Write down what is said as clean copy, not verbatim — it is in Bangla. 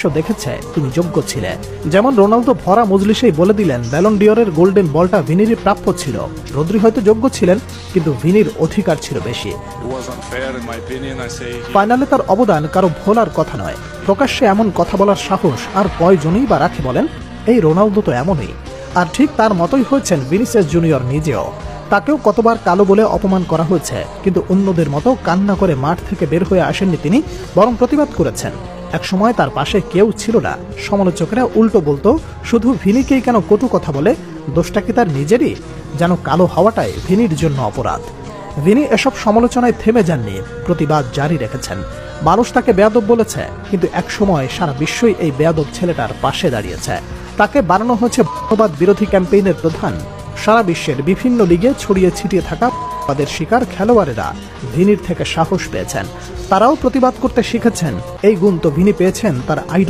দেখেছে তুমি যোগ্য ছিলে। যেমন রোনালদো ভরা মজলিসেই বলে দিলেন ব্যালন ডিওরের গোল্ডেন বলটা ভিনিরই প্রাপ্য ছিল। রদ্রি হয়তো যোগ্য ছিলেন, কিন্তু ভিনির অধিকার ছিল বেশি। ফাইনালে তার অবদান কারো ভোলার কথা নয়। প্রকাশ্যে এমন কথা বলার সাহস আর কয়জনই বা রাখে বলেন? এই রোনালদো তো এমনই। আর ঠিক তার মতোই হয়েছেন ভিনিসিয়াস জুনিয়র নিজেও। তাকেও কতবার কালো বলে অপমান করা হয়েছে, কিন্তু অন্যদের মতো কান্না করে মাঠ থেকে বের হয়ে আসেননি তিনি, বরং প্রতিবাদ করেছেন। একসময় তার পাশে কেউ ছিল না, সমালোচকেরা উল্টো বলতো শুধু ভিনিকেই কেন কটু কথা বলে, দোষটা কি তার নিজেরই? যেন কালো হওয়াটাই ভিনির জন্য অপরাধ। ভিনি এসব সমালোচনায় থেমে যাননি, প্রতিবাদ জারি রেখেছেন। মানুষ তাকে বেয়াদব বলেছে, কিন্তু একসময় সারা বিশ্বই এই বেয়াদব ছেলেটার পাশে দাঁড়িয়েছে। তাকে বানানো হয়েছে বর্ণবাদ বিরোধী ক্যাম্পেইনের প্রধান। সারা বিশ্বের বিভিন্ন লিগে ছড়িয়ে ছিটিয়ে থাকা তাদের শিকার খেলোয়াড়েরা ভিনির থেকে সাহস পেয়েছেন। তারাও প্রতিবাদ করতে শিখেছেন। এই গুণ তো ভিনি পেয়েছেন তার আইডল